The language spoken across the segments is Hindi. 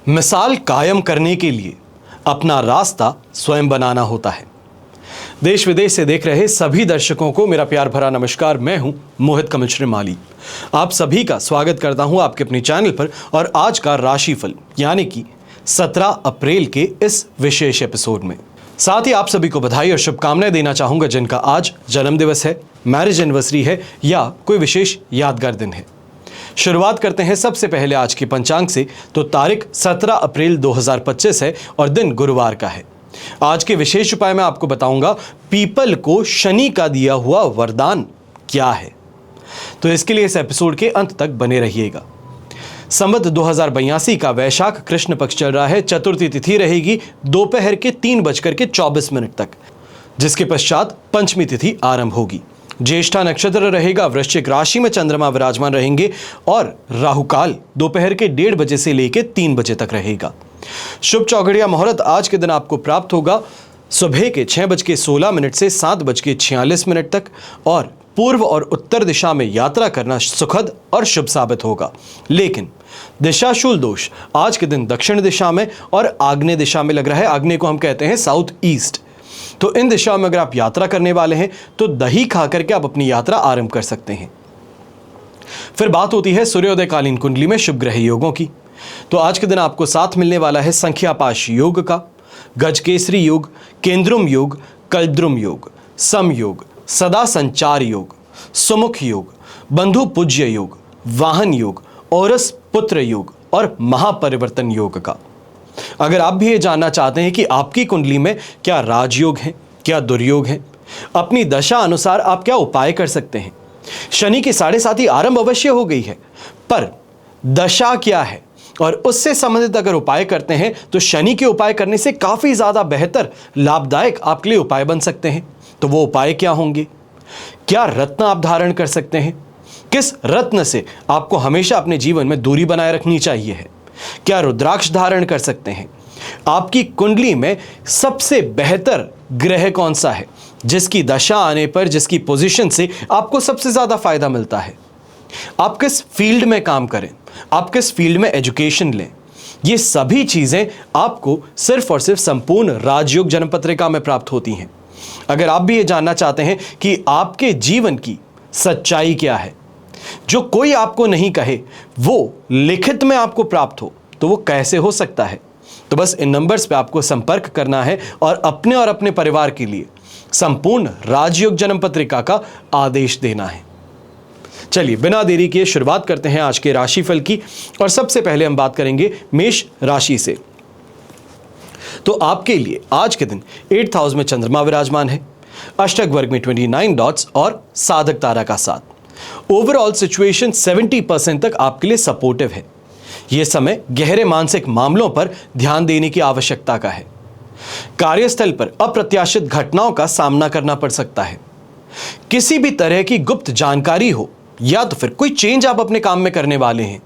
मिसाल कायम करने के लिए अपना रास्ता स्वयं बनाना होता है। देश विदेश से देख रहे सभी दर्शकों को मेरा प्यार भरा नमस्कार। मैं हूं मोहित कमिश्री माली। आप सभी का स्वागत करता हूं आपके अपने चैनल पर और आज का राशिफल यानी कि 17 अप्रैल के इस विशेष एपिसोड में। साथ ही आप सभी को बधाई और शुभकामनाएं देना चाहूंगा जिनका आज जन्मदिवस है, मैरिज एनिवर्सरी है या कोई विशेष यादगार दिन है। शुरुआत करते हैं सबसे पहले आज के पंचांग से। तो तारीख 17 अप्रैल 2025 है और दिन गुरुवार का है। आज के विशेष उपाय में आपको बताऊंगा पीपल को शनि का दिया हुआ वरदान क्या है। तो इसके लिए इस एपिसोड के अंत तक बने रहिएगा। संवत 2082 का वैशाख कृष्ण पक्ष चल रहा है। चतुर्थी तिथि रहेगी दोपहर के 3:24 तक, जिसके पश्चात पंचमी तिथि आरंभ होगी। ज्येष्ठा नक्षत्र रहेगा। वृश्चिक राशि में चंद्रमा विराजमान रहेंगे और राहुकाल दोपहर के 1:30 बजे से लेकर 3 बजे तक रहेगा। शुभ चौघड़िया मुहूर्त आज के दिन आपको प्राप्त होगा सुबह के 6:16 से 7:46 तक और पूर्व और उत्तर दिशा में यात्रा करना सुखद और शुभ साबित होगा। लेकिन दिशाशूल दोष आज के दिन दक्षिण दिशा में और आग्नेय दिशा में लग रहा है। आग्नेय को हम कहते हैं साउथ ईस्ट। तो इन दिशाओं में अगर आप यात्रा करने वाले हैं तो दही खा करके आप अपनी यात्रा आरंभ कर सकते हैं। फिर बात होती है सूर्योदयकालीन कुंडली में शुभ ग्रह योगों की। तो आज के दिन आपको साथ मिलने वाला है संख्यापाश योग का, गजकेसरी योग, केंद्रुम योग, कल्द्रुम योग, सम योग, सदा संचार योग, सुमुख योग, बंधु पूज्य योग, वाहन योग, औरस पुत्र योग और महापरिवर्तन योग का। अगर आप भी ये जानना चाहते हैं कि आपकी कुंडली में क्या राजयोग है, क्या दुर्योग है, अपनी दशा अनुसार आप क्या उपाय कर सकते हैं। शनि की 7.5 आरंभ अवश्य हो गई है, पर दशा क्या है और उससे संबंधित अगर उपाय करते हैं तो शनि के उपाय करने से काफी ज्यादा बेहतर लाभदायक आपके लिए उपाय बन सकते हैं। तो वो उपाय क्या होंगे, क्या रत्न आप धारण कर सकते हैं, किस रत्न से आपको हमेशा अपने जीवन में दूरी बनाए रखनी चाहिए है, क्या रुद्राक्ष धारण कर सकते हैं, आपकी कुंडली में सबसे बेहतर ग्रह कौन सा है जिसकी दशा आने पर, जिसकी पोजीशन से आपको सबसे ज्यादा फायदा मिलता है, आप किस फील्ड में काम करें, आप किस फील्ड में एजुकेशन लें। ये सभी चीजें आपको सिर्फ और सिर्फ संपूर्ण राजयोग जन्मपत्रिका में प्राप्त होती हैं। अगर आप भी ये जानना चाहते हैं कि आपके जीवन की सच्चाई क्या है, जो कोई आपको नहीं कहे वो लिखित में आपको प्राप्त हो, तो वो कैसे हो सकता है। तो बस इन नंबर्स पे आपको संपर्क करना है और अपने परिवार के लिए संपूर्ण राजयोग जन्म पत्रिका का आदेश देना है। चलिए बिना देरी किए शुरुआत करते हैं आज के राशिफल की और सबसे पहले हम बात करेंगे मेष राशि से। तो आपके लिए आज के दिन 8th हाउस में चंद्रमा विराजमान है, अष्टक वर्ग में 29 डॉट्स और साधक तारा का साथ। ओवरऑल सिचुएशन 70% तक आपके लिए सपोर्टिव है। यह समय गहरे मानसिक मामलों पर ध्यान देने की आवश्यकता का है। कार्यस्थल पर अप्रत्याशित घटनाओं का सामना करना पड़ सकता है। किसी भी तरह की गुप्त जानकारी हो या तो फिर कोई चेंज आप अपने काम में करने वाले हैं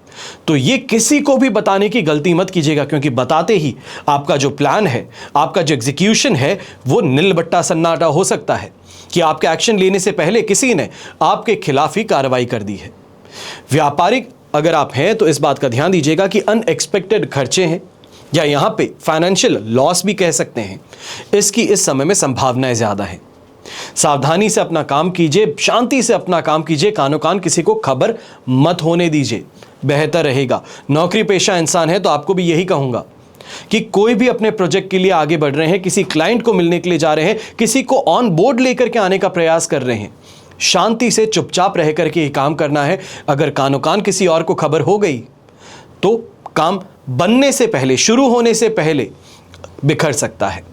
तो ये किसी को भी बताने की गलती मत कीजिएगा, क्योंकि बताते ही आपका जो प्लान है, आपका जो एग्जीक्यूशन है वो नीलबट्टा सन्नाटा हो सकता है कि आपके एक्शन लेने से पहले किसी ने आपके खिलाफ ही कार्रवाई कर दी है। व्यापारिक अगर आप हैं तो इस बात का ध्यान दीजिएगा कि अनएक्सपेक्टेड खर्चे हैं या यहां पे फाइनेंशियल लॉस भी कह सकते हैं, इसकी इस समय में संभावनाएं ज्यादा है। सावधानी से अपना काम कीजिए, शांति से अपना काम कीजिए, कानो कान किसी को खबर मत होने दीजिए, बेहतर रहेगा। नौकरी पेशा इंसान है तो आपको भी यही कहूंगा कि कोई भी अपने प्रोजेक्ट के लिए आगे बढ़ रहे हैं, किसी क्लाइंट को मिलने के लिए जा रहे हैं, किसी को ऑन बोर्ड लेकर के आने का प्रयास कर रहे हैं, शांति से चुपचाप रह करके ये काम करना है। अगर कानो कान किसी और को खबर हो गई तो काम बनने से पहले, शुरू होने से पहले बिखर सकता है।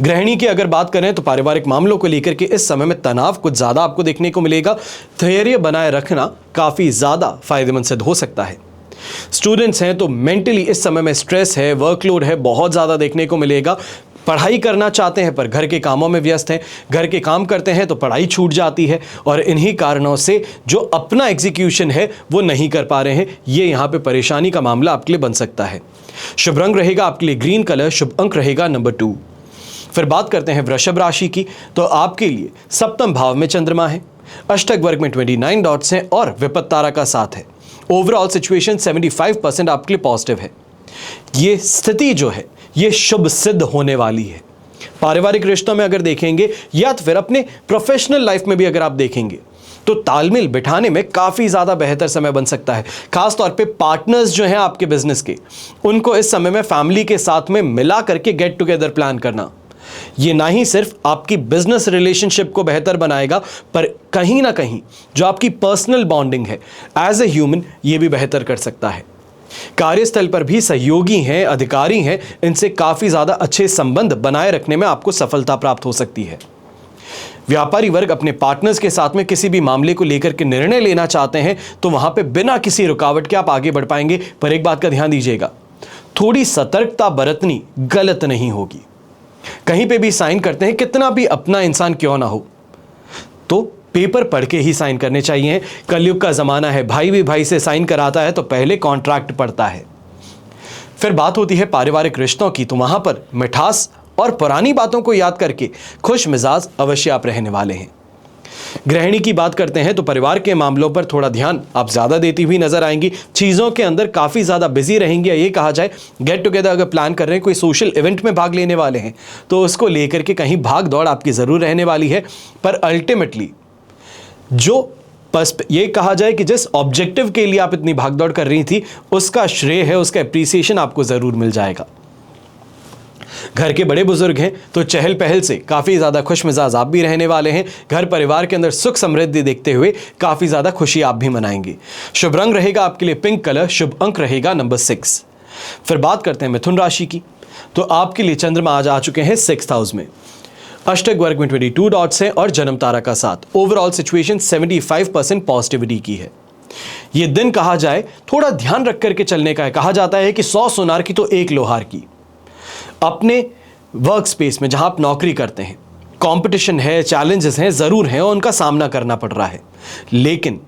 गृहिणी की अगर बात करें तो पारिवारिक मामलों को लेकर के इस समय में तनाव कुछ ज्यादा आपको देखने को मिलेगा। धैर्य बनाए रखना काफी ज्यादा फायदेमंद सिद्ध हो सकता है। स्टूडेंट्स हैं तो मेंटली इस समय में स्ट्रेस है, वर्कलोड है, बहुत ज्यादा देखने को मिलेगा। पढ़ाई करना चाहते हैं पर घर के कामों में व्यस्त हैं, घर के काम करते हैं तो पढ़ाई छूट जाती है और इन्हीं कारणों से जो अपना एग्जीक्यूशन है वो नहीं कर पा रहे हैं। ये यहाँ पे परेशानी का मामला आपके लिए बन सकता है। शुभ रंग रहेगा आपके लिए ग्रीन कलर, शुभ अंक रहेगा नंबर 2। फिर बात करते हैं वृषभ राशि की। तो आपके लिए सप्तम भाव में चंद्रमा है, अष्टक वर्ग में 29 डॉट्स हैं और विपत्त तारा का साथ है। ओवरऑल सिचुएशन 75% आपके लिए पॉजिटिव है। ये स्थिति जो है ये शुभ सिद्ध होने वाली है। पारिवारिक रिश्तों में अगर देखेंगे या तो फिर अपने प्रोफेशनल लाइफ में भी अगर आप देखेंगे तो तालमेल बिठाने में काफ़ी ज़्यादा बेहतर समय बन सकता है। खास तौर पे पार्टनर्स जो हैं आपके बिजनेस के, उनको इस समय में फैमिली के साथ में मिला करके गेट टुगेदर प्लान करना, ये ना ही सिर्फ आपकी बिजनेस रिलेशनशिप को बेहतर बनाएगा, पर कहीं ना कहीं जो आपकी पर्सनल बॉन्डिंग है एज ए ह्यूमन, ये भी बेहतर कर सकता है। कार्यस्थल पर भी सहयोगी हैं, अधिकारी हैं, इनसे काफ़ी ज़्यादा अच्छे संबंध बनाए रखने में आपको सफलता प्राप्त हो सकती है। व्यापारी वर्ग अपने पार्टनर्स के साथ में किसी भी मामले को लेकर के निर्णय लेना चाहते हैं तो वहां पे बिना किसी रुकावट के आप आगे बढ़ पाएंगे। पर एक बात का ध्यान दीजिएगा, थोड़ी सतर्कता बरतनी गलत नहीं होगी। कहीं पे भी साइन करते हैं, कितना भी अपना इंसान क्यों ना हो, तो पेपर पढ़ के ही साइन करने चाहिए। कलयुग का जमाना है, भाई भी भाई से साइन कराता है तो पहले कॉन्ट्रैक्ट पढ़ता है। फिर बात होती है पारिवारिक रिश्तों की, तो वहां पर मिठास और पुरानी बातों को याद करके खुश मिजाज अवश्य आप रहने वाले हैं। गृहिणी की बात करते हैं तो परिवार के मामलों पर थोड़ा ध्यान आप ज़्यादा देती हुई नजर आएंगी। चीज़ों के अंदर काफ़ी ज़्यादा बिजी रहेंगी, या ये कहा जाए गेट टुगेदर अगर प्लान कर रहे हैं, कोई सोशल इवेंट में भाग लेने वाले हैं, तो उसको लेकर के कहीं भाग दौड़ आपकी ज़रूर रहने वाली है। पर अल्टीमेटली जो ये कहा जाए कि जिस ऑब्जेक्टिव के लिए आप इतनी भागदौड़ कर रही थी, उसका श्रेय है, उसका एप्रिसिएशन आपको ज़रूर मिल जाएगा। घर के बड़े बुजुर्ग हैं तो चहल पहल से काफ़ी ज़्यादा खुश मिजाज आप भी रहने वाले हैं। घर परिवार के अंदर सुख समृद्धि देखते हुए काफ़ी ज़्यादा खुशी आप भी मनाएंगे। शुभ रंग रहेगा आपके लिए पिंक कलर, शुभ अंक रहेगा नंबर 6। फिर बात करते हैं मिथुन राशि की, तो आपके लिए चंद्रमा आज आ चुके हैं 6th हाउस में। अष्टक वर्ग में 22 डॉट्स हैं और जन्म तारा का 7। ओवरऑल सिचुएशन 75% पॉजिटिविटी की है। ये दिन कहा जाए थोड़ा ध्यान रख करके चलने का है। कहा जाता है कि 100 सोनार की तो एक लोहार की। अपने वर्क स्पेस में जहां आप नौकरी करते हैं, कंपटीशन है, चैलेंजेस हैं, ज़रूर हैं और उनका सामना करना पड़ रहा है, लेकिन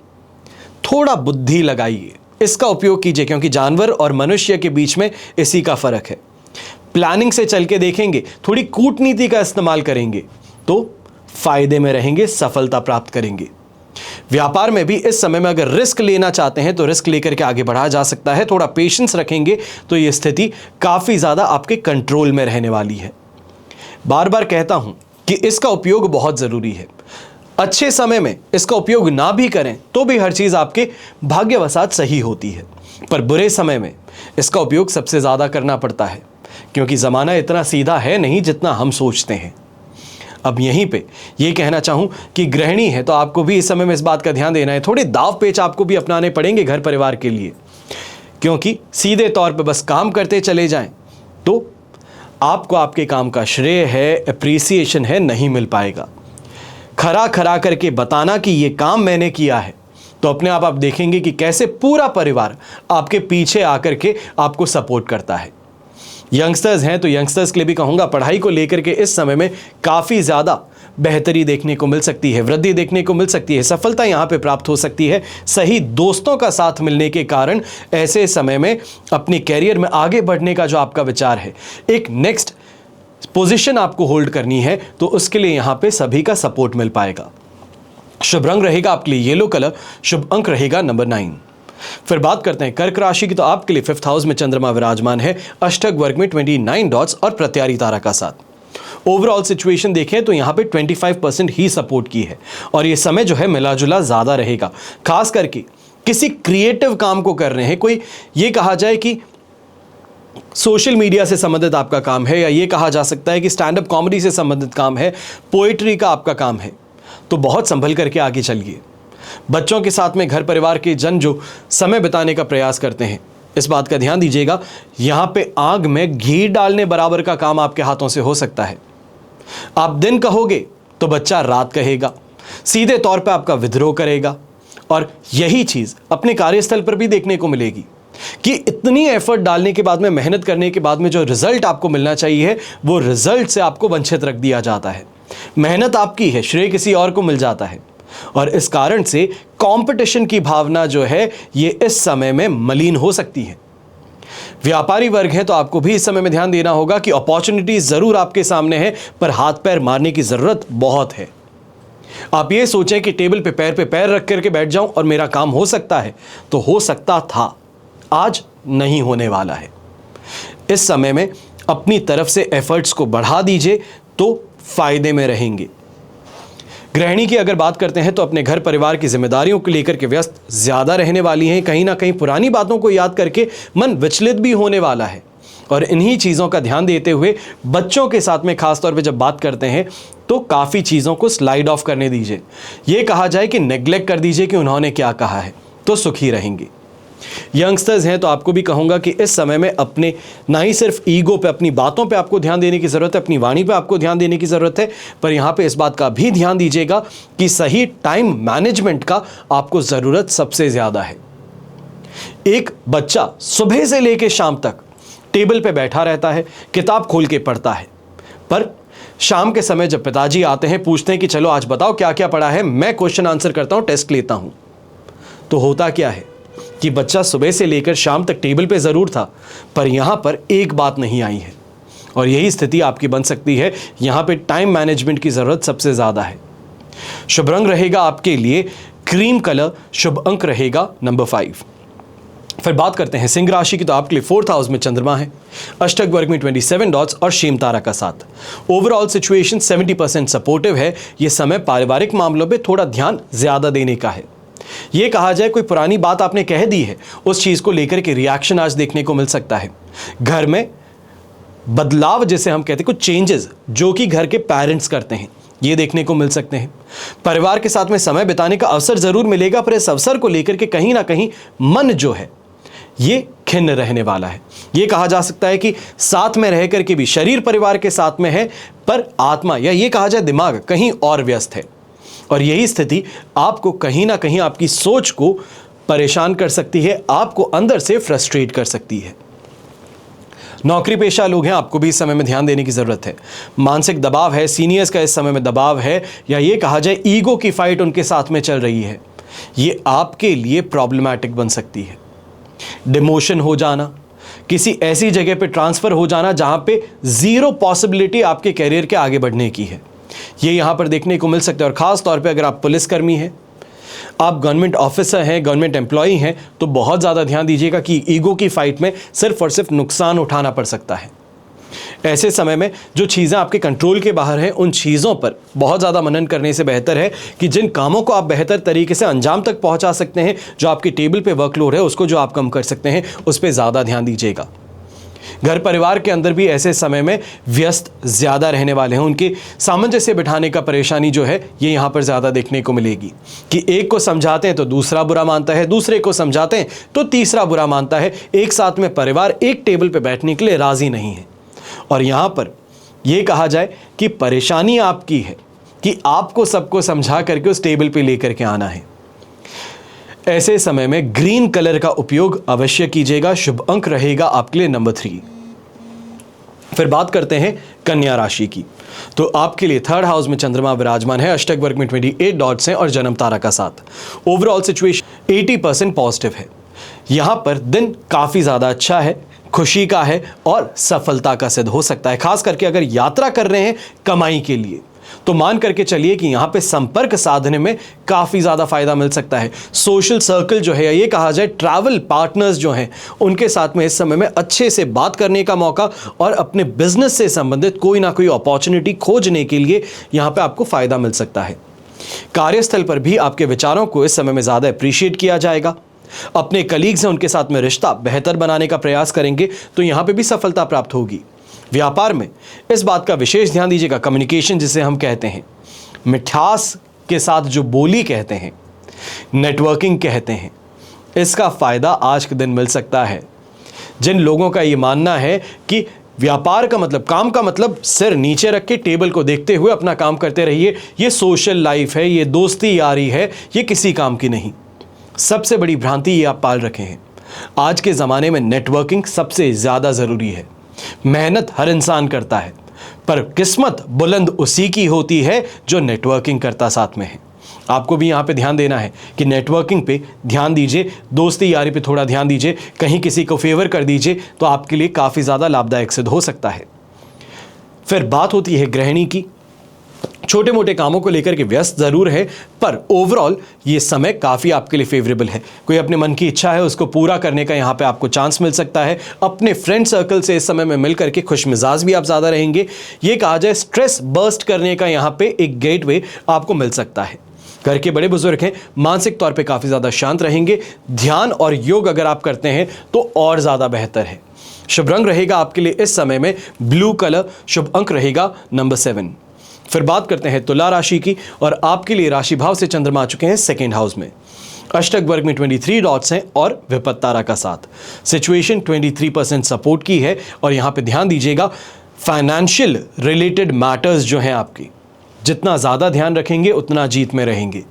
थोड़ा बुद्धि लगाइए, इसका उपयोग कीजिए, क्योंकि जानवर और मनुष्य के बीच में इसी का फ़र्क है। प्लानिंग से चल के देखेंगे, थोड़ी कूटनीति का इस्तेमाल करेंगे तो फायदे में रहेंगे, सफलता प्राप्त करेंगे। व्यापार में भी इस समय में अगर रिस्क लेना चाहते हैं तो रिस्क लेकर के आगे बढ़ा जा सकता है। थोड़ा पेशेंस रखेंगे तो ये स्थिति काफ़ी ज़्यादा आपके कंट्रोल में रहने वाली है। बार बार कहता हूं कि इसका उपयोग बहुत ज़रूरी है। अच्छे समय में इसका उपयोग ना भी करें तो भी हर चीज़ आपके भाग्यवशात सही होती है, पर बुरे समय में इसका उपयोग सबसे ज़्यादा करना पड़ता है, क्योंकि ज़माना इतना सीधा है नहीं जितना हम सोचते हैं। अब यहीं पे ये कहना चाहूँ कि गृहिणी है तो आपको भी इस समय में इस बात का ध्यान देना है। थोड़े दाव पेच आपको भी अपनाने पड़ेंगे घर परिवार के लिए, क्योंकि सीधे तौर पे बस काम करते चले जाएं तो आपको आपके काम का श्रेय है, एप्रिसिएशन है, नहीं मिल पाएगा। खरा खरा करके बताना कि ये काम मैंने किया है, तो अपने आप देखेंगे कि कैसे पूरा परिवार आपके पीछे आकर के आपको सपोर्ट करता है। यंगस्टर्स हैं तो यंगस्टर्स के लिए भी कहूँगा, पढ़ाई को लेकर के इस समय में काफ़ी ज़्यादा बेहतरी देखने को मिल सकती है, वृद्धि देखने को मिल सकती है, सफलता यहाँ पे प्राप्त हो सकती है। सही दोस्तों का साथ मिलने के कारण ऐसे समय में अपने कैरियर में आगे बढ़ने का जो आपका विचार है, एक नेक्स्ट पोजीशन आपको होल्ड करनी है, तो उसके लिए यहाँ पे सभी का सपोर्ट मिल पाएगा। शुभ रंग रहेगा आपके लिए येलो कलर, शुभ अंक रहेगा नंबर 9। फिर बात करते हैं कर्क राशि की, तो आपके लिए 5th हाउस में चंद्रमा विराजमान है, अष्टक वर्ग में 29 डॉट्स और प्रत्यारी तारा का 7। ओवरऑल सिचुएशन देखें तो यहाँ पे 25% ही सपोर्ट की है, और ये समय जो है मिला जुला ज़्यादा रहेगा। खास करके किसी क्रिएटिव काम को कर रहे हैं, कोई ये कहा जाए कि सोशल मीडिया से संबंधित आपका काम है, या ये कहा जा सकता है कि स्टैंड अप कॉमेडी से संबंधित काम है, पोएट्री का आपका काम है, तो बहुत संभल करके आगे चलिए। बच्चों के साथ में घर परिवार के जन जो समय बिताने का प्रयास करते हैं, इस बात का ध्यान दीजिएगा, यहाँ पे आग में घी डालने बराबर का काम आपके हाथों से हो सकता है। आप दिन कहोगे तो बच्चा रात कहेगा, सीधे तौर पे आपका विद्रोह करेगा, और यही चीज़ अपने कार्यस्थल पर भी देखने को मिलेगी कि इतनी एफर्ट डालने के बाद में, मेहनत करने के बाद में जो रिजल्ट आपको मिलना चाहिए, वो रिजल्ट से आपको वंचित रख दिया जाता है। मेहनत आपकी है, श्रेय किसी और को मिल जाता है, और इस कारण से कंपटीशन की भावना जो है ये इस समय में मलिन हो सकती है। व्यापारी वर्ग है तो आपको भी इस समय में ध्यान देना होगा कि अपॉर्चुनिटीज जरूर आपके सामने है, पर हाथ पैर मारने की जरूरत बहुत है। आप ये सोचें कि टेबल पे पैर रख करके बैठ जाऊं और मेरा काम हो सकता है, तो हो सकता था, आज नहीं होने वाला है। इस समय में अपनी तरफ से एफर्ट्स को बढ़ा दीजिए तो फायदे में रहेंगे। गृहिणी की अगर बात करते हैं तो अपने घर परिवार की जिम्मेदारियों को लेकर के व्यस्त ज्यादा रहने वाली हैं। कहीं ना कहीं पुरानी बातों को याद करके मन विचलित भी होने वाला है, और इन्हीं चीज़ों का ध्यान देते हुए बच्चों के साथ में खासतौर पे जब बात करते हैं तो काफ़ी चीज़ों को स्लाइड ऑफ करने दीजिए। ये कहा जाए कि नेग्लेक्ट कर दीजिए कि उन्होंने क्या कहा है, तो सुखी रहेंगे। यंगस्टर्स हैं तो आपको भी कहूँगा कि इस समय में अपने ना ही सिर्फ ईगो पे, अपनी बातों पे आपको ध्यान देने की ज़रूरत है, अपनी वाणी पे आपको ध्यान देने की ज़रूरत है, पर यहाँ पे इस बात का भी ध्यान दीजिएगा कि सही टाइम मैनेजमेंट का आपको ज़रूरत सबसे ज़्यादा है। एक बच्चा सुबह से लेकर शाम तक टेबल पे बैठा रहता है, किताब खोल के पढ़ता है, पर शाम के समय जब पिताजी आते हैं, पूछते हैं कि चलो आज बताओ क्या क्या पढ़ा है, मैं क्वेश्चन आंसर करता हूं, टेस्ट लेता हूं, तो होता क्या है कि बच्चा सुबह से लेकर शाम तक टेबल पे ज़रूर था, पर यहां पर एक बात नहीं आई है, और यही स्थिति आपकी बन सकती है। यहां पे टाइम मैनेजमेंट की ज़रूरत सबसे ज़्यादा है। शुभ रंग रहेगा आपके लिए क्रीम कलर, शुभ अंक रहेगा नंबर 5। फिर बात करते हैं सिंह राशि की, तो आपके लिए 4th हाउस में चंद्रमा है, अष्टक वर्ग में 27 डॉट्स और शेम तारा का साथ। ओवरऑल सिचुएशन 70% सपोर्टिव है। ये समय पारिवारिक मामलों पे थोड़ा ध्यान ज्यादा देने का है। ये कहा जाए कोई पुरानी बात आपने कह दी है, उस चीज को लेकर के रिएक्शन आज देखने को मिल सकता है। घर में बदलाव जिसे हम कहते हैं, कुछ चेंजेस जो कि घर के पेरेंट्स करते हैं, ये देखने को मिल सकते हैं। परिवार के साथ में समय बिताने का अवसर जरूर मिलेगा, पर इस अवसर को लेकर के कहीं ना कहीं मन जो है ये खिन्न रहने वाला है। ये कहा जा सकता है कि साथ में रह करके भी शरीर परिवार के साथ में है, पर आत्मा या ये कहा जाए दिमाग कहीं और व्यस्त है, और यही स्थिति आपको कहीं ना कहीं आपकी सोच को परेशान कर सकती है, आपको अंदर से फ्रस्ट्रेट कर सकती है। नौकरी पेशा लोग हैं, आपको भी इस समय में ध्यान देने की ज़रूरत है। मानसिक दबाव है, सीनियर्स का इस समय में दबाव है, या ये कहा जाए ईगो की फाइट उनके साथ में चल रही है, ये आपके लिए प्रॉब्लमैटिक बन सकती है। डिमोशन हो जाना, किसी ऐसी जगह पे ट्रांसफ़र हो जाना जहां पे ज़ीरो पॉसिबिलिटी आपके कैरियर के आगे बढ़ने की है, ये यहां पर देखने को मिल सकता है। और ख़ास तौर पे अगर आप पुलिसकर्मी हैं, आप गवर्नमेंट ऑफिसर हैं, गवर्नमेंट एम्प्लॉई हैं, तो बहुत ज़्यादा ध्यान दीजिएगा कि ईगो की फाइट में सिर्फ और सिर्फ नुकसान उठाना पड़ सकता है। ऐसे समय में जो चीज़ें आपके कंट्रोल के बाहर हैं, उन चीज़ों पर बहुत ज़्यादा मनन करने से बेहतर है कि जिन कामों को आप बेहतर तरीके से अंजाम तक पहुंचा सकते हैं, जो आपकी टेबल पे वर्कलोड है उसको जो आप कम कर सकते हैं, उस पर ज़्यादा ध्यान दीजिएगा। घर परिवार के अंदर भी ऐसे समय में व्यस्त ज़्यादा रहने वाले हैं, उनके सामंजस्य बिठाने का परेशानी जो है ये यहाँ पर ज़्यादा देखने को मिलेगी कि एक को समझाते हैं तो दूसरा बुरा मानता है, दूसरे को समझाते हैं तो तीसरा बुरा मानता है। एक साथ में परिवार एक टेबल पे बैठने के लिए राज़ी नहीं है, और यहाँ पर यह कहा जाए कि परेशानी आपकी है कि आपको सबको समझा करके उस टेबल पे लेकर के आना है। ऐसे समय में ग्रीन कलर का उपयोग अवश्य कीजिएगा। शुभ अंक रहेगा आपके लिए नंबर 3। फिर बात करते हैं कन्या राशि की, तो आपके लिए 3rd हाउस में चंद्रमा विराजमान है, अष्टक वर्ग में 28 डॉट्स हैं और जन्म तारा का साथ। ओवरऑल सिचुएशन 80% पॉजिटिव है। यहां पर दिन काफी ज्यादा अच्छा है, खुशी का है और सफलता का सिद्ध हो सकता है। खास करके अगर यात्रा कर रहे हैं कमाई के लिए, तो मान करके चलिए कि यहां पे संपर्क साधने में काफी ज्यादा फायदा मिल सकता है। सोशल सर्कल जो है, ये कहा जाए ट्रैवल पार्टनर्स जो हैं, उनके साथ में इस समय में अच्छे से बात करने का मौका और अपने बिजनेस से संबंधित कोई ना कोई अपॉर्चुनिटी खोजने के लिए यहां पे आपको फायदा मिल सकता है। कार्यस्थल पर भी आपके विचारों को इस समय में ज्यादा अप्रिशिएट किया जाएगा। अपने कलीग्स हैं, उनके साथ में रिश्ता बेहतर बनाने का प्रयास करेंगे तो यहां पे भी सफलता प्राप्त होगी। व्यापार में इस बात का विशेष ध्यान दीजिएगा, कम्युनिकेशन जिसे हम कहते हैं, मिठास के साथ जो बोली कहते हैं, नेटवर्किंग कहते हैं, इसका फायदा आज के दिन मिल सकता है। जिन लोगों का ये मानना है कि व्यापार का मतलब, काम का मतलब सिर नीचे रख के टेबल को देखते हुए अपना काम करते रहिए, ये सोशल लाइफ है, ये दोस्ती यारी है, ये किसी काम की नहीं, सबसे बड़ी भ्रांति ये आप पाल रखे हैं। आज के ज़माने में नेटवर्किंग सबसे ज़्यादा ज़रूरी है। मेहनत हर इंसान करता है, पर किस्मत बुलंद उसी की होती है जो नेटवर्किंग करता साथ में है। आपको भी यहाँ पे ध्यान देना है कि नेटवर्किंग पे ध्यान दीजिए, दोस्ती यारी पे थोड़ा ध्यान दीजिए, कहीं किसी को फेवर कर दीजिए तो आपके लिए काफ़ी ज़्यादा लाभदायक सिद्ध हो सकता है। फिर बात होती है गृहिणी की, छोटे मोटे कामों को लेकर के व्यस्त जरूर है, पर ओवरऑल ये समय काफी आपके लिए फेवरेबल है। कोई अपने मन की इच्छा है उसको पूरा करने का यहाँ पे आपको चांस मिल सकता है। अपने फ्रेंड सर्कल से इस समय में मिल करके खुश मिजाज भी आप ज्यादा रहेंगे। ये कहा जाए स्ट्रेस बर्स्ट करने का यहाँ पे एक गेटवे आपको मिल सकता है। घर के बड़े बुजुर्ग हैं, मानसिक तौर पे काफी ज्यादा शांत रहेंगे। ध्यान और योग अगर आप करते हैं तो और ज्यादा बेहतर है। शुभ रंग रहेगा आपके लिए इस समय में ब्लू कलर, शुभ अंक रहेगा नंबर 7। फिर बात करते हैं तुला राशि की, और आपके लिए राशि भाव से चंद्रमा आ चुके हैं सेकेंड हाउस में। अष्टक वर्ग में 23 डॉट्स हैं और विपत्त तारा का साथ। सिचुएशन 23% सपोर्ट की है, और यहां पे ध्यान दीजिएगा फाइनेंशियल रिलेटेड मैटर्स जो हैं आपकी, जितना ज्यादा ध्यान रखेंगे उतना जीत में रहेंगे।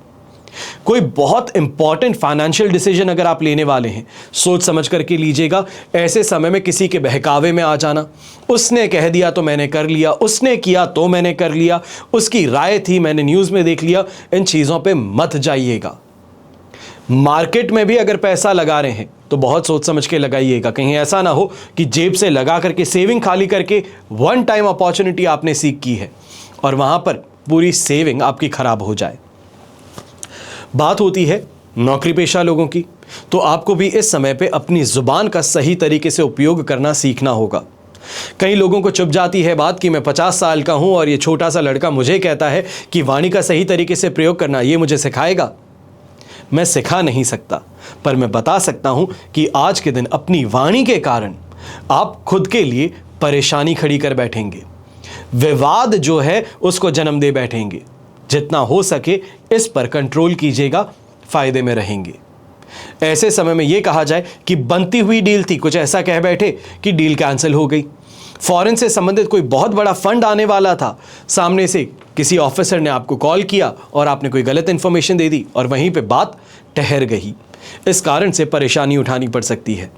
कोई बहुत इंपॉर्टेंट फाइनेंशियल डिसीजन अगर आप लेने वाले हैं, सोच समझ करके लीजिएगा। ऐसे समय में किसी के बहकावे में आ जाना, उसने कह दिया तो मैंने कर लिया, उसने किया तो मैंने कर लिया, उसकी राय थी मैंने न्यूज़ में देख लिया, इन चीज़ों पे मत जाइएगा। मार्केट में भी अगर पैसा लगा रहे हैं तो बहुत सोच समझ के लगाइएगा। कहीं ऐसा ना हो कि जेब से लगा करके सेविंग खाली करके वन टाइम अपॉर्चुनिटी आपने सीख की है और वहां पर पूरी सेविंग आपकी खराब हो जाए। बात होती है नौकरी पेशा लोगों की, तो आपको भी इस समय पे अपनी जुबान का सही तरीके से उपयोग करना सीखना होगा। कई लोगों को चुभ जाती है बात कि मैं 50 साल का हूं और ये छोटा सा लड़का मुझे कहता है कि वाणी का सही तरीके से प्रयोग करना ये मुझे सिखाएगा। मैं सिखा नहीं सकता, पर मैं बता सकता हूं कि आज के दिन अपनी वाणी के कारण आप खुद के लिए परेशानी खड़ी कर बैठेंगे, विवाद जो है उसको जन्म दे बैठेंगे। जितना हो सके इस पर कंट्रोल कीजिएगा, फायदे में रहेंगे। ऐसे समय में यह कहा जाए कि बनती हुई डील थी, कुछ ऐसा कह बैठे कि डील कैंसिल हो गई। फॉरेन से संबंधित कोई बहुत बड़ा फंड आने वाला था, सामने से किसी ऑफिसर ने आपको कॉल किया और आपने कोई गलत इंफॉर्मेशन दे दी और वहीं पे बात ठहर गई। इस कारण से परेशानी उठानी पड़ सकती है।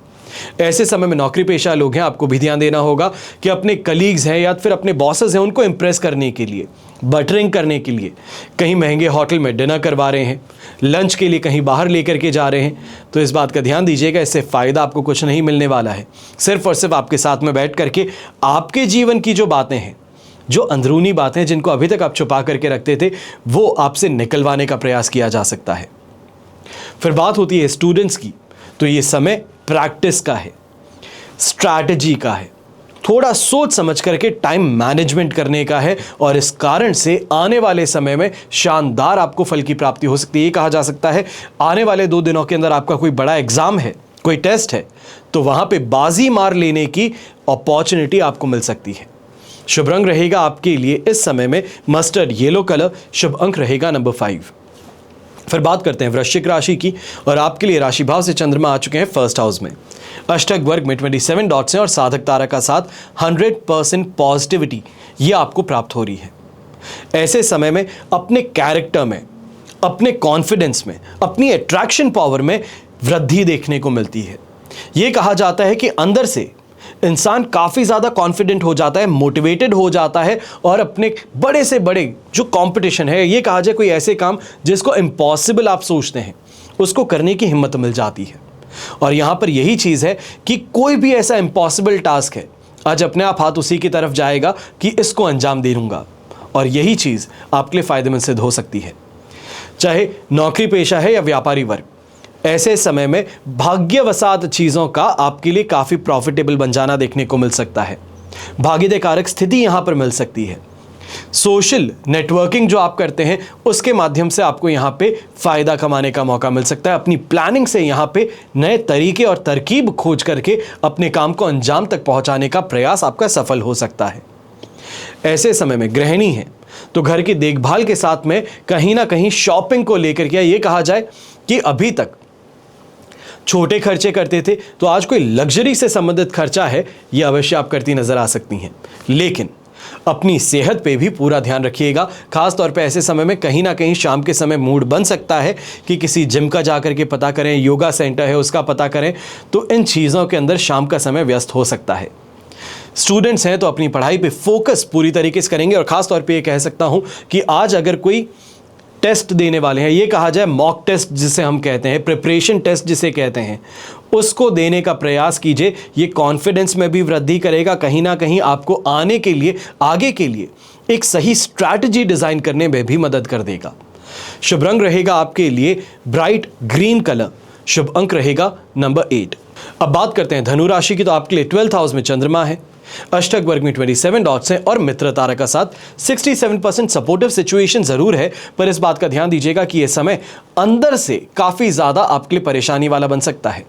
ऐसे समय में नौकरी पेशा लोग हैं, आपको भी ध्यान देना होगा कि अपने कलीग्स हैं या फिर अपने बॉसेस हैं, उनको इंप्रेस करने के लिए, बटरिंग करने के लिए कहीं महंगे होटल में डिनर करवा रहे हैं, लंच के लिए कहीं बाहर लेकर के जा रहे हैं, तो इस बात का ध्यान दीजिएगा। इससे फ़ायदा आपको कुछ नहीं मिलने वाला है। सिर्फ और सिर्फ आपके साथ में बैठ करके आपके जीवन की जो बातें हैं, जो अंदरूनी बातें जिनको अभी तक आप छुपा करके रखते थे, वो आपसे निकलवाने का प्रयास किया जा सकता है। फिर बात होती है स्टूडेंट्स की, तो ये समय प्रैक्टिस का है, स्ट्रैटेजी का है, थोड़ा सोच समझ करके टाइम मैनेजमेंट करने का है, और इस कारण से आने वाले समय में शानदार आपको फल की प्राप्ति हो सकती है। ये कहा जा सकता है आने वाले 2 दिनों के अंदर आपका कोई बड़ा एग्जाम है, कोई टेस्ट है, तो वहां पे बाजी मार लेने की अपॉर्चुनिटी आपको मिल सकती है। शुभ रंग रहेगा आपके लिए इस समय में मस्टर्ड येलो कलर, शुभ अंक रहेगा नंबर 5। फिर बात करते हैं वृश्चिक राशि की, और आपके लिए राशि भाव से चंद्रमा आ चुके हैं फर्स्ट हाउस में। अष्टक वर्ग में 27 डॉट्स हैं और साधक तारा का साथ 100% पॉजिटिविटी ये आपको प्राप्त हो रही है। ऐसे समय में अपने कैरेक्टर में, अपने कॉन्फिडेंस में, अपनी अट्रैक्शन पावर में वृद्धि देखने को मिलती है। ये कहा जाता है कि अंदर से इंसान काफ़ी ज़्यादा कॉन्फिडेंट हो जाता है, मोटिवेटेड हो जाता है, और अपने बड़े से बड़े जो कंपटीशन है, ये कहा जाए कोई ऐसे काम जिसको इम्पॉसिबल आप सोचते हैं, उसको करने की हिम्मत मिल जाती है। और यहाँ पर यही चीज़ है कि कोई भी ऐसा इम्पॉसिबल टास्क है, आज अपने आप हाथ उसी की तरफ जाएगा कि इसको अंजाम दे दूँगा, और यही चीज़ आपके लिए फ़ायदेमंद सिद्ध हो सकती है। चाहे नौकरी पेशा है या व्यापारी वर्ग, ऐसे समय में भाग्यवसात चीज़ों का आपके लिए काफ़ी प्रॉफिटेबल बन जाना देखने को मिल सकता है। भाग्यदय कारक स्थिति यहाँ पर मिल सकती है। सोशल नेटवर्किंग जो आप करते हैं उसके माध्यम से आपको यहाँ पे फ़ायदा कमाने का मौका मिल सकता है। अपनी प्लानिंग से यहाँ पे नए तरीके और तरकीब खोज करके अपने काम को अंजाम तक पहुँचाने का प्रयास आपका सफल हो सकता है। ऐसे समय में गृहिणी है तो घर की देखभाल के साथ में कहीं ना कहीं शॉपिंग को लेकर के, ये कहा जाए कि अभी तक छोटे खर्चे करते थे तो आज कोई लग्जरी से संबंधित खर्चा है, ये अवश्य आप करती नजर आ सकती हैं। लेकिन अपनी सेहत पे भी पूरा ध्यान रखिएगा। खास तौर पे ऐसे समय में कहीं ना कहीं शाम के समय मूड बन सकता है कि किसी जिम का जा करके पता करें, योगा सेंटर है उसका पता करें, तो इन चीज़ों के अंदर शाम का समय व्यस्त हो सकता है। स्टूडेंट्स हैं तो अपनी पढ़ाई पे फोकस पूरी तरीके से करेंगे, और ख़ास तौर पे ये कह सकता हूँ कि आज अगर कोई टेस्ट देने वाले हैं, ये कहा जाए मॉक टेस्ट जिसे हम कहते हैं, प्रिपरेशन टेस्ट जिसे कहते हैं, उसको देने का प्रयास कीजिए। ये कॉन्फिडेंस में भी वृद्धि करेगा, कहीं ना कहीं आपको आने के लिए, आगे के लिए एक सही स्ट्रैटेजी डिजाइन करने में भी मदद कर देगा। शुभ रंग रहेगा आपके लिए ब्राइट ग्रीन कलर। शुभ अंक रहेगा नंबर 8। अब बात करते हैं धनु राशि की, तो आपके लिए 12th हाउस में चंद्रमा है, अष्टक वर्ग में 27 डॉट्स हैं और मित्र तारा का साथ 67% सपोर्टिव सिचुएशन जरूर है, पर इस बात का ध्यान दीजिएगा कि यह समय अंदर से काफी ज्यादा आपके लिए परेशानी वाला बन सकता है।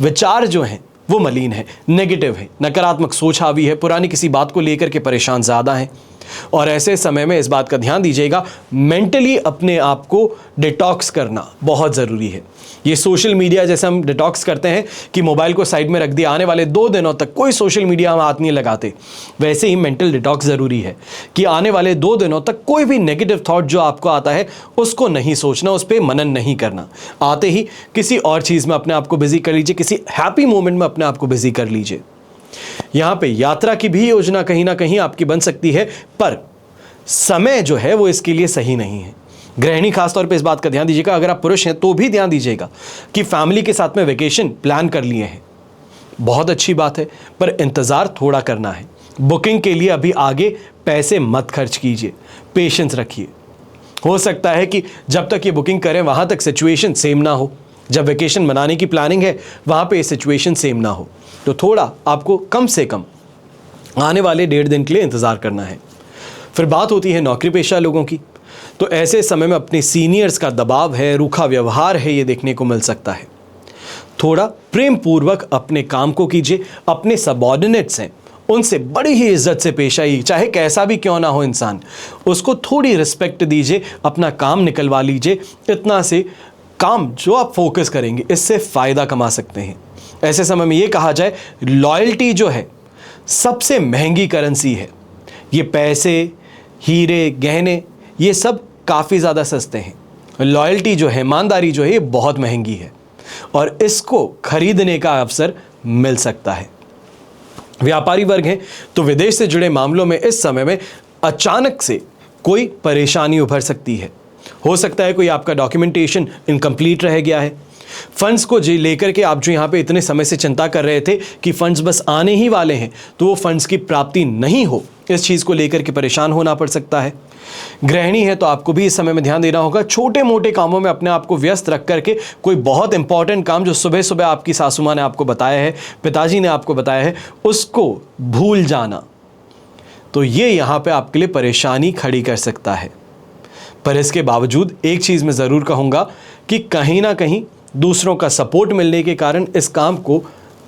विचार जो हैं वो मलिन है, नेगेटिव है, नकारात्मक सोच हावी है, पुरानी किसी बात को लेकर के परेशान ज्यादा है। और ऐसे समय में इस बात का ध्यान दीजिएगा, मेंटली अपने आप को डिटॉक्स करना बहुत ज़रूरी है। ये सोशल मीडिया जैसे हम डिटॉक्स करते हैं कि मोबाइल को साइड में रख दिया, आने वाले 2 दिनों तक कोई सोशल मीडिया हम हाथ नहीं लगाते, वैसे ही मेंटल डिटॉक्स ज़रूरी है कि आने वाले 2 दिनों तक कोई भी नेगेटिव थॉट जो आपको आता है उसको नहीं सोचना, उस पर मनन नहीं करना। आते ही किसी और चीज़ में अपने आप को बिजी कर लीजिए, किसी हैप्पी मोमेंट में अपने आप को बिजी कर लीजिए। यहां पे यात्रा की भी योजना कहीं ना कहीं आपकी बन सकती है, पर समय जो है वो इसके लिए सही नहीं है। गृहिणी खासतौर पे इस बात का ध्यान दीजिएगा, अगर आप पुरुष हैं तो भी ध्यान दीजिएगा कि फैमिली के साथ में वेकेशन प्लान कर लिए हैं, बहुत अच्छी बात है, पर इंतजार थोड़ा करना है। बुकिंग के लिए अभी आगे पैसे मत खर्च कीजिए, पेशेंस रखिए। हो सकता है कि जब तक ये बुकिंग करें वहां तक सिचुएशन सेम ना हो, जब वेकेशन मनाने की प्लानिंग है वहां पे सिचुएशन सेम ना हो, तो थोड़ा आपको कम से कम आने वाले 1.5 दिन के लिए इंतजार करना है। फिर बात होती है नौकरी पेशा लोगों की, तो ऐसे समय में अपने सीनियर्स का दबाव है, रूखा व्यवहार है, ये देखने को मिल सकता है। थोड़ा प्रेम पूर्वक अपने काम को कीजिए, अपने सबऑर्डिनेट्स हैं उनसे बड़ी ही इज्जत से पेश आइए, चाहे कैसा भी क्यों ना हो इंसान, उसको थोड़ी रिस्पेक्ट दीजिए, अपना काम निकलवा लीजिए। इतना से काम जो आप फोकस करेंगे इससे फायदा कमा सकते हैं। ऐसे समय में ये कहा जाए, लॉयल्टी जो है सबसे महंगी करेंसी है। ये पैसे, हीरे, गहने, ये सब काफ़ी ज़्यादा सस्ते हैं। लॉयल्टी जो है, ईमानदारी जो है, ये बहुत महंगी है और इसको खरीदने का अवसर मिल सकता है। व्यापारी वर्ग हैं तो विदेश से जुड़े मामलों में इस समय में अचानक से कोई परेशानी उभर सकती है। हो सकता है कोई आपका डॉक्यूमेंटेशन इनकम्प्लीट रह गया है। फंड्स को लेकर के आप जो यहाँ पे इतने समय से चिंता कर रहे थे कि फंड्स बस आने ही वाले हैं, तो वो फंड्स की प्राप्ति नहीं हो, इस चीज़ को लेकर के परेशान होना पड़ सकता है। गृहिणी है तो आपको भी इस समय में ध्यान देना होगा, छोटे मोटे कामों में अपने आप को व्यस्त रख करके कोई बहुत इंपॉर्टेंट काम जो सुबह सुबह आपकी सासू माँ ने आपको बताया है, पिताजी ने आपको बताया है, उसको भूल जाना, तो ये यहाँ पे आपके लिए परेशानी खड़ी कर सकता है। पर इसके बावजूद एक चीज़ मैं ज़रूर कहूँगा कि कहीं ना कहीं दूसरों का सपोर्ट मिलने के कारण इस काम को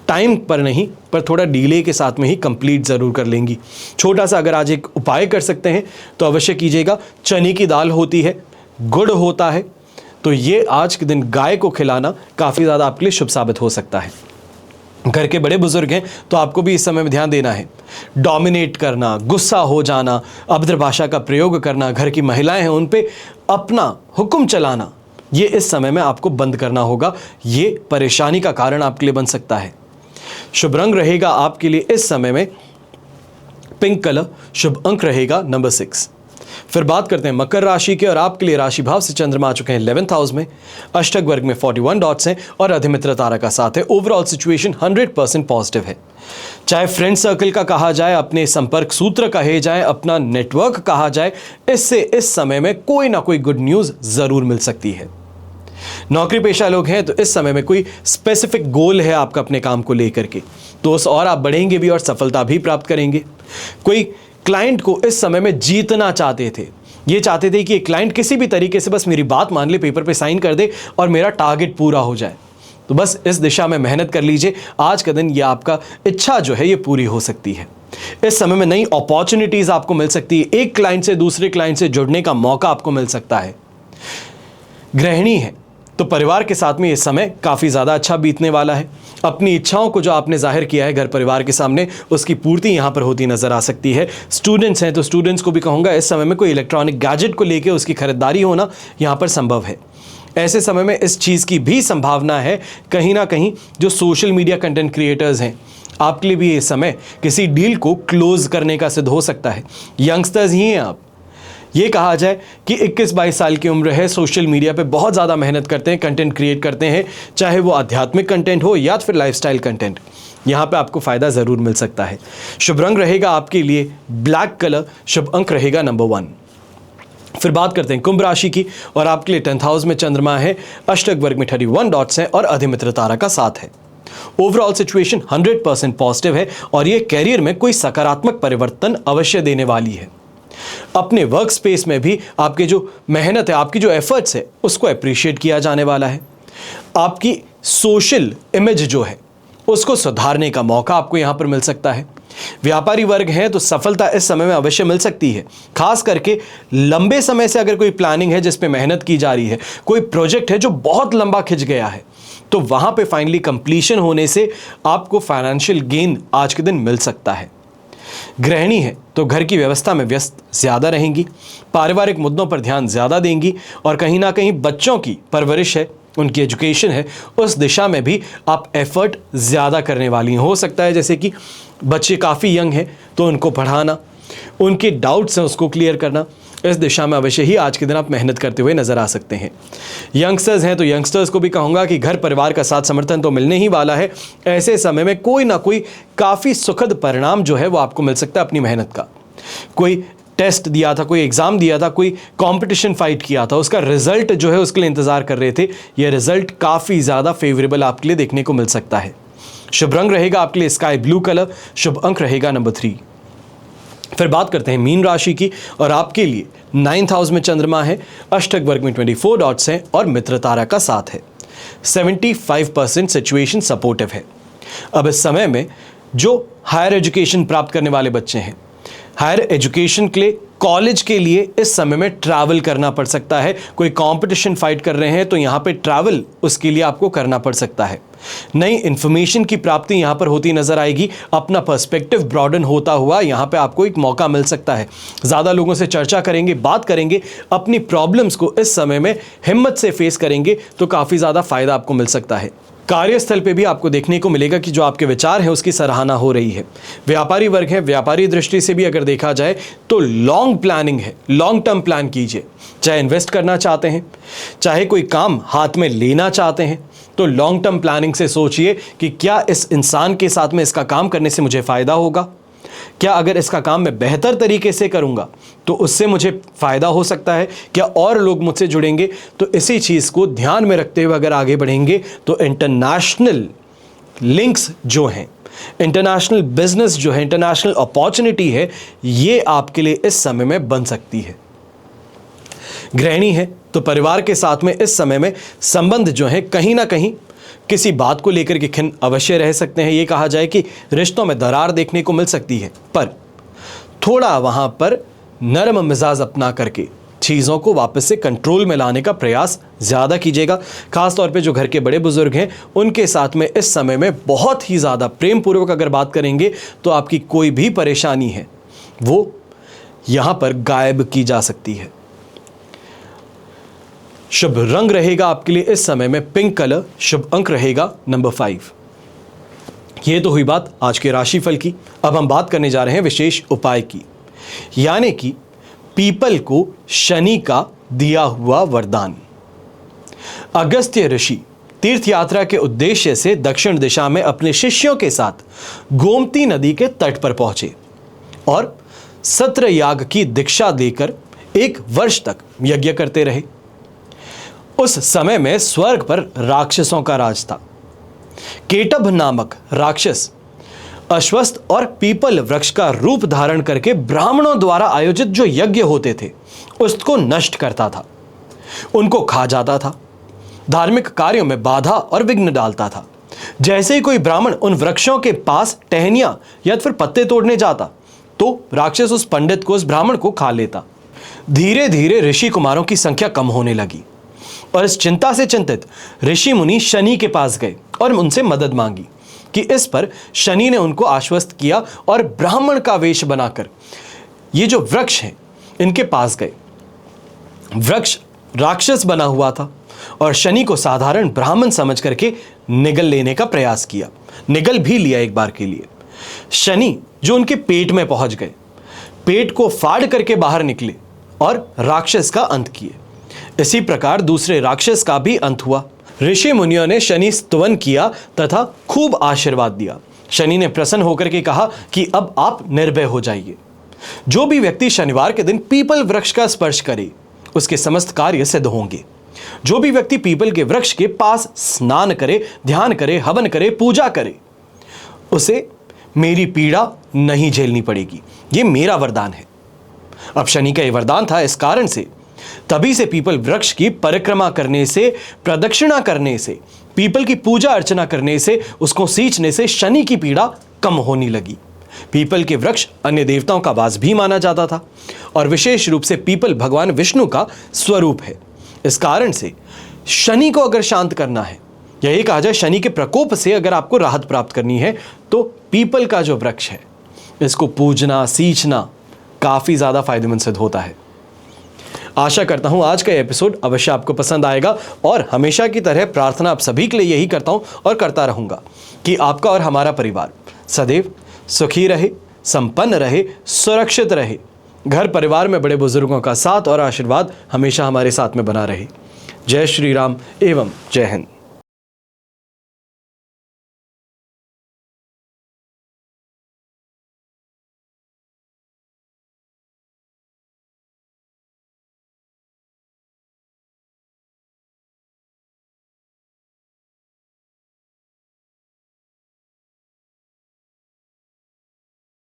टाइम पर नहीं पर थोड़ा डिले के साथ में ही कंप्लीट ज़रूर कर लेंगी। छोटा सा अगर आज एक उपाय कर सकते हैं तो अवश्य कीजिएगा। चने की दाल होती है, गुड़ होता है, तो ये आज के दिन गाय को खिलाना काफ़ी ज़्यादा आपके लिए शुभ साबित हो सकता है। घर के बड़े बुजुर्ग हैं तो आपको भी इस समय में ध्यान देना है। डोमिनेट करना, गुस्सा हो जाना, अभद्र भाषा का प्रयोग करना, घर की महिलाएं हैं उन पे अपना हुक्म चलाना, ये इस समय में आपको बंद करना होगा। ये परेशानी का कारण आपके लिए बन सकता है। शुभ रंग रहेगा आपके लिए इस समय में पिंक कलर। शुभ अंक रहेगा नंबर 6। फिर बात करते हैं मकर राशि के, और आपके लिए राशि भाव से चंद्रमा आ चुके हैं 11th हाउस में, अष्टक वर्ग में 41 डॉट्स हैं और अधिमित्र तारा का साथ है। ओवरऑल सिचुएशन 100% पॉजिटिव है। चाहे फ्रेंड सर्कल का कहा जाए, अपने संपर्क सूत्र कहे जाए, अपना नेटवर्क कहा जाए, इससे इस समय में कोई ना कोई गुड न्यूज़ ज़रूर मिल सकती है। नौकरी पेशा लोग हैं तो इस समय में कोई स्पेसिफिक गोल है आपका अपने काम को लेकर के, तो उस और आप बढ़ेंगे भी और सफलता भी प्राप्त करेंगे। कोई क्लाइंट को इस समय में जीतना चाहते थे, ये चाहते थे कि क्लाइंट किसी भी तरीके से बस मेरी बात मान ले, पेपर पे साइन कर दे और मेरा टारगेट पूरा हो जाए, तो बस इस दिशा में मेहनत कर लीजिए। आज का दिन ये आपका इच्छा जो है ये पूरी हो सकती है। इस समय में नई अपॉर्चुनिटीज़ आपको मिल सकती है, एक क्लाइंट से दूसरे क्लाइंट से जुड़ने का मौका आपको मिल सकता है। गृहिणी है तो परिवार के साथ में ये समय काफ़ी ज़्यादा अच्छा बीतने वाला है। अपनी इच्छाओं को जो आपने जाहिर किया है घर परिवार के सामने, उसकी पूर्ति यहाँ पर होती नज़र आ सकती है। स्टूडेंट्स हैं तो स्टूडेंट्स को भी कहूँगा इस समय में कोई इलेक्ट्रॉनिक गैजेट को लेकर उसकी खरीदारी होना यहाँ पर संभव है। ऐसे समय में इस चीज़ की भी संभावना है कहीं ना कहीं जो सोशल मीडिया कंटेंट क्रिएटर्स हैं, आपके लिए भी ये समय किसी डील को क्लोज करने का सिद्ध हो सकता है। यंगस्टर्स ही हैं आप, ये कहा जाए कि 21-22 साल की उम्र है, सोशल मीडिया पे बहुत ज़्यादा मेहनत करते हैं, कंटेंट क्रिएट करते हैं, चाहे वो आध्यात्मिक कंटेंट हो या फिर लाइफस्टाइल कंटेंट, यहाँ पे आपको फ़ायदा ज़रूर मिल सकता है। शुभ रंग रहेगा आपके लिए ब्लैक कलर, शुभ अंक रहेगा नंबर 1। फिर बात करते हैं कुंभ राशि की, और आपके लिए 10th हाउस में चंद्रमा है, अष्टक वर्ग में 31 डॉट्स हैं और अधिमित्र तारा का साथ है। ओवरऑल सिचुएशन 100% पॉजिटिव है और ये कैरियर में कोई सकारात्मक परिवर्तन अवश्य देने वाली है। अपने वर्क स्पेस में भी आपके जो मेहनत है, आपकी जो एफर्ट्स है, उसको अप्रिशिएट किया जाने वाला है। आपकी सोशल इमेज जो है उसको सुधारने का मौका आपको यहां पर मिल सकता है। व्यापारी वर्ग है तो सफलता इस समय में अवश्य मिल सकती है। खास करके लंबे समय से अगर कोई प्लानिंग है जिस पे मेहनत की जा रही है, कोई प्रोजेक्ट है जो बहुत लंबा खिंच गया है, तो वहां पे फाइनली कंप्लीशन होने से आपको फाइनेंशियल गेन आज के दिन मिल सकता है। गृहिणी है तो घर की व्यवस्था में व्यस्त ज्यादा रहेंगी, पारिवारिक मुद्दों पर ध्यान ज्यादा देंगी और कहीं ना कहीं बच्चों की परवरिश है, उनकी एजुकेशन है, उस दिशा में भी आप एफर्ट ज़्यादा करने वाली हैं। हो सकता है जैसे कि बच्चे काफ़ी यंग हैं तो उनको पढ़ाना, उनके डाउट्स हैं उसको क्लियर करना, इस दिशा में अवश्य ही आज के दिन आप मेहनत करते हुए नजर आ सकते हैं। यंगस्टर्स हैं तो यंगस्टर्स को भी कहूँगा कि घर परिवार का साथ समर्थन तो मिलने ही वाला है। ऐसे समय में कोई ना कोई काफ़ी सुखद परिणाम जो है वो आपको मिल सकता है अपनी मेहनत का। कोई टेस्ट दिया था, कोई एग्ज़ाम दिया था, कोई कंपटीशन फाइट किया था, उसका रिजल्ट जो है उसके लिए इंतज़ार कर रहे थे, यह रिजल्ट काफ़ी ज़्यादा फेवरेबल आपके लिए देखने को मिल सकता है। शुभ रंग रहेगा आपके लिए स्काई ब्लू कलर, शुभ अंक रहेगा नंबर 3। फिर बात करते हैं मीन राशि की, और आपके लिए 9th हाउस में चंद्रमा है, अष्टक वर्ग में 24 डॉट्स हैं और मित्र तारा का साथ है। 75% सिचुएशन सपोर्टिव है। अब इस समय में जो हायर एजुकेशन प्राप्त करने वाले बच्चे हैं, हायर एजुकेशन के लिए, कॉलेज के लिए इस समय में ट्रैवल करना पड़ सकता है। कोई कंपटीशन फाइट कर रहे हैं तो यहाँ पे ट्रैवल उसके लिए आपको करना पड़ सकता है। नई इन्फॉर्मेशन की प्राप्ति यहाँ पर होती नजर आएगी। अपना पर्सपेक्टिव ब्रॉडन होता हुआ यहाँ पे आपको एक मौका मिल सकता है। ज़्यादा लोगों से चर्चा करेंगे, बात करेंगे, अपनी प्रॉब्लम्स को इस समय में हिम्मत से फेस करेंगे तो काफ़ी ज़्यादा फायदा आपको मिल सकता है। कार्यस्थल पे भी आपको देखने को मिलेगा कि जो आपके विचार हैं उसकी सराहना हो रही है। व्यापारी वर्ग है, व्यापारी दृष्टि से भी अगर देखा जाए तो लॉन्ग प्लानिंग है, लॉन्ग टर्म प्लान कीजिए। चाहे इन्वेस्ट करना चाहते हैं, चाहे कोई काम हाथ में लेना चाहते हैं, तो लॉन्ग टर्म प्लानिंग से सोचिए कि क्या इस इंसान के साथ में इसका काम करने से मुझे फ़ायदा होगा, क्या अगर इसका काम मैं बेहतर तरीके से करूंगा तो उससे मुझे फ़ायदा हो सकता है, क्या और लोग मुझसे जुड़ेंगे। तो इसी चीज़ को ध्यान में रखते हुए अगर आगे बढ़ेंगे तो इंटरनेशनल लिंक्स जो हैं, इंटरनेशनल बिजनेस जो है, इंटरनेशनल अपॉर्चुनिटी है, ये आपके लिए इस समय में बन सकती है। गृहिणी है तो परिवार के साथ में इस समय में संबंध जो है कहीं ना कहीं किसी बात को लेकर के खिन्न अवश्य रह सकते हैं। ये कहा जाए कि रिश्तों में दरार देखने को मिल सकती है, पर थोड़ा वहां पर नरम मिजाज अपना करके चीज़ों को वापस से कंट्रोल में लाने का प्रयास ज़्यादा कीजिएगा। खासतौर पे जो घर के बड़े बुजुर्ग हैं उनके साथ में इस समय में बहुत ही ज़्यादा प्रेम पूर्वक अगर बात करेंगे तो आपकी कोई भी परेशानी है वो यहाँ पर गायब की जा सकती है। शुभ रंग रहेगा आपके लिए इस समय में पिंक कलर, शुभ अंक रहेगा नंबर 5। ये तो हुई बात आज के राशिफल की। अब हम बात करने जा रहे हैं विशेष उपाय की, यानी कि पीपल को शनि का दिया हुआ वरदान। अगस्त्य ऋषि तीर्थ यात्रा के उद्देश्य से दक्षिण दिशा में अपने शिष्यों के साथ गोमती नदी के तट पर पहुंचे और सत्र याग की दीक्षा देकर 1 वर्ष तक यज्ञ करते रहे। उस समय में स्वर्ग पर राक्षसों का राज था। केटभ नामक राक्षस अश्वत्थ और पीपल वृक्ष का रूप धारण करके ब्राह्मणों द्वारा आयोजित जो यज्ञ होते थे उसको नष्ट करता था, उनको खा जाता था, धार्मिक कार्यों में बाधा और विघ्न डालता था। जैसे ही कोई ब्राह्मण उन वृक्षों के पास टहनियां या फिर पत्ते तोड़ने जाता तो राक्षस उस पंडित को, उस ब्राह्मण को खा लेता। धीरे धीरे ऋषि कुमारों की संख्या कम होने लगी और इस चिंता से चिंतित ऋषि मुनि शनि के पास गए और उनसे मदद मांगी कि इस पर शनि ने उनको आश्वस्त किया और ब्राह्मण का वेश बनाकर ये जो वृक्ष हैं इनके पास गए। वृक्ष राक्षस बना हुआ था और शनि को साधारण ब्राह्मण समझ करके निगल लेने का प्रयास किया। निगल भी लिया एक बार के लिए। शनि जो उनके पेट में पहुंच गए, पेट को फाड़ करके बाहर निकले और राक्षस का अंत किए। इसी प्रकार दूसरे राक्षस का भी अंत हुआ। ऋषि मुनियों ने शनि स्तुवन किया तथा खूब आशीर्वाद दिया। शनि ने प्रसन्न होकर के कहा कि अब आप निर्भय हो जाइए। जो भी व्यक्ति शनिवार के दिन पीपल वृक्ष का स्पर्श करे उसके समस्त कार्य सिद्ध होंगे। जो भी व्यक्ति पीपल के वृक्ष के पास स्नान करे, ध्यान करे, हवन करे, पूजा करे, उसे मेरी पीड़ा नहीं झेलनी पड़ेगी। ये मेरा वरदान है। अब शनि का यह वरदान था, इस कारण से तभी से पीपल वृक्ष की परिक्रमा करने से, प्रदक्षिणा करने से, पीपल की पूजा अर्चना करने से, उसको सींचने से शनि की पीड़ा कम होने लगी। पीपल के वृक्ष अन्य देवताओं का वास भी माना जाता था और विशेष रूप से पीपल भगवान विष्णु का स्वरूप है। इस कारण से शनि को अगर शांत करना है, यही कहा जाए शनि के प्रकोप से अगर आपको राहत प्राप्त करनी है, तो पीपल का जो वृक्ष है इसको पूजना, सींचना काफी ज्यादा फायदेमंद सिद्ध होता है। आशा करता हूं आज का एपिसोड अवश्य आपको पसंद आएगा और हमेशा की तरह प्रार्थना आप सभी के लिए यही करता हूं और करता रहूंगा कि आपका और हमारा परिवार सदैव सुखी रहे, संपन्न रहे, सुरक्षित रहे। घर परिवार में बड़े बुजुर्गों का साथ और आशीर्वाद हमेशा हमारे साथ में बना रहे। जय श्री राम एवं जय हिंद।